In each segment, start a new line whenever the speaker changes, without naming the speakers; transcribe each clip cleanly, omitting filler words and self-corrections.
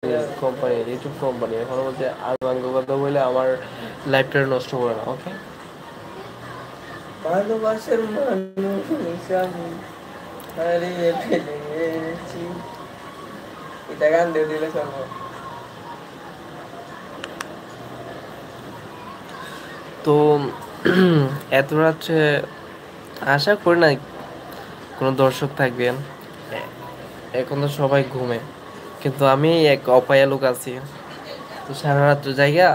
Company, YouTube company এখন বলছে আলবাঙ্গ কথা বলে আমার লাইফটা নষ্ট করে না। ওকে, ভালোবাসার মানুষ আমি হারিয়ে ফেলেছি। এটা গান দিয়ে দিলে চলবে। তো এত রাত্রে আশা করি না কোনো দর্শক থাকবেন, এখন তো সবাই ঘুমে, কিন্তু আমি এক অপায়া লোক আছি, তো সারা রাত্র জায়গা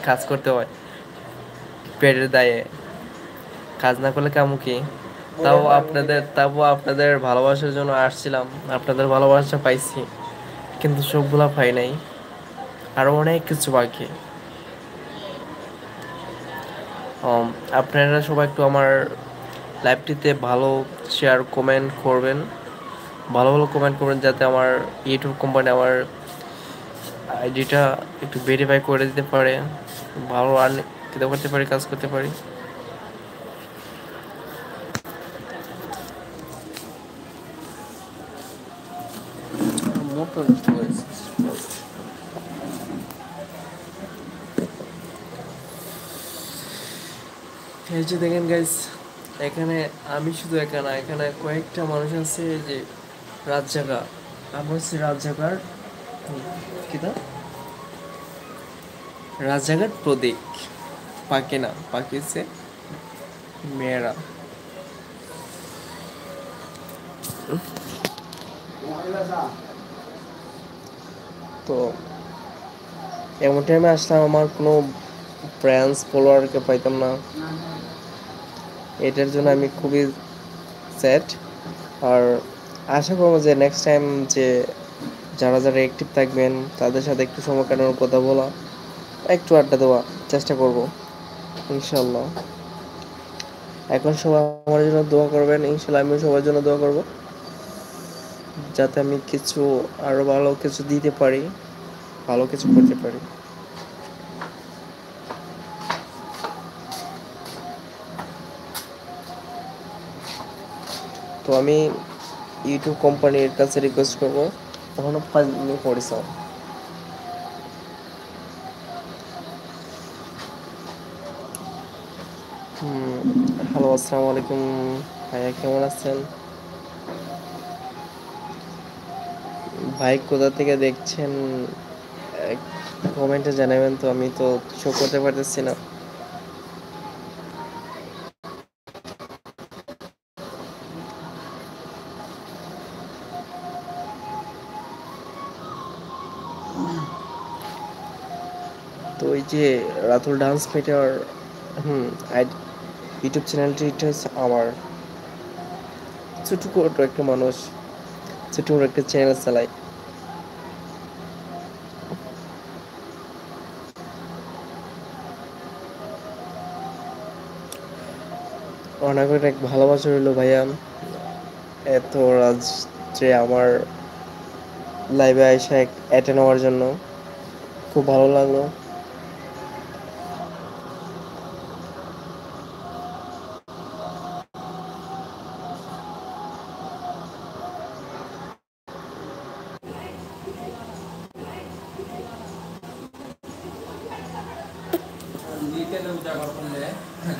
কাজ করতে হয় পেটের দায়ে, কাজ না করলে কামু কি। তাও আপনাদের ভালোবাসার জন্য আসছিলাম, আপনাদের ভালোবাসা পাইছি, কিন্তু সবগুলা পাই নাই, আরো অনেক কিছু বাকি। উম, আপনারা সবাই একটু আমার লাইভটিতে ভালো শেয়ার কমেন্ট করবেন, ভালো ভালো কমেন্ট করবেন, যাতে আমার ইউটিউব কোম্পানি আমার আইডিটা একটু ভেরিফাই করে দিতে পারে, ভালো আর্ন করতে পারি, কাজ করতে পারি। মোটর এই যে দেখেন গাইস, এখানে আমি শুধু একা না, এখানে কয়েকটা মানুষ আছে যে রাত জাগা। আমরা হচ্ছে রাত জাগার কি না, রাত জাগার প্রতীক। পাখি না, পাখি হচ্ছে মেয়েরা। তো এমন টাইমে আসলাম, আমার কোনো ফ্রেন্ডস ফলোয়ারকে পাইতাম না, এটার জন্য আমি খুবই স্যাড। আর আশা করবো যে নেক্সট টাইম যে যারা যারা অ্যাক্টিভ থাকবেন তাদের সাথে একটু সময় কাটানোর, কথা বলা, একটু আড্ডা দেওয়া চেষ্টা করব ইনশাল্লাহ। এখন সবাই আমার জন্য দোয়া করবেন, ইনশাল্লাহ আমি সবার জন্য দোয়া করব, যাতে আমি কিছু আরো ভালো কিছু দিতে পারি, ভালো কিছু করতে পারি। তো আমি ইউটিউব কোম্পানির কাছে রিকোয়েস্ট করবো, তখনও 5 মিনিট পড়েছ। হ্যালো, আসসালামু আলাইকুম ভাইয়া, কেমন আছেন? ভাই কোথা থেকে দেখছেন কমেন্টে জানাবেন, তো আমি তো শো করতে পারতেছি না। তো ওই যে রাতুল ডান্স মিটার, আই ইউটিউব চ্যানেলটি, এটা হচ্ছে আমার ছোট্ট একটা মানুষ, ছোট একটা চ্যানেল চালাই। অনেক অনেক ভালোবাসা রইলো ভাইয়া, এত রাত্রে আমার লাইভে এসে অ্যাটেন্ড হওয়ার জন্য খুব ভালো লাগলো।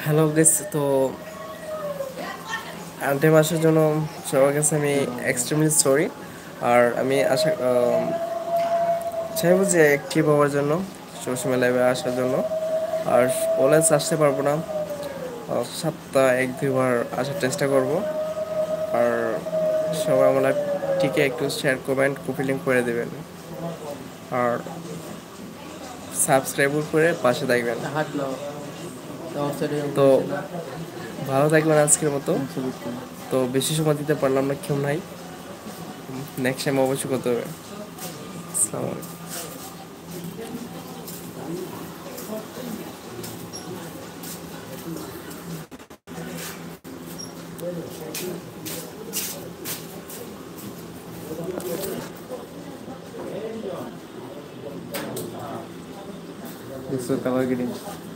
হ্যালো গেস, তো আনটাইম আসার জন্য সবার কাছে আমি এক্সট্রিমলি সরি। আর আমি চাইবো যে অ্যাক্টিভ হওয়ার জন্য, সবসময় লাইভে আসার জন্য। আর অলওয়েজ আসতে পারবো না, সপ্তাহ 1-2 বার আসার চেষ্টা করব। আর সবাই আমার লাইভটিকে একটু শেয়ার কমেন্ট কপিলিং করে দেবেন, আর সাবস্ক্রাইব করে পাশে থাকবেন। তো ভালো থাকবেন আজকের মতো। তো বেশি সময় দিতে পারলাম না, কেউ নাই, নেক্সট টাইম অবশ্যই করতে হবে। আসসালামু আলাইকুম। Isso, eu tava gritando.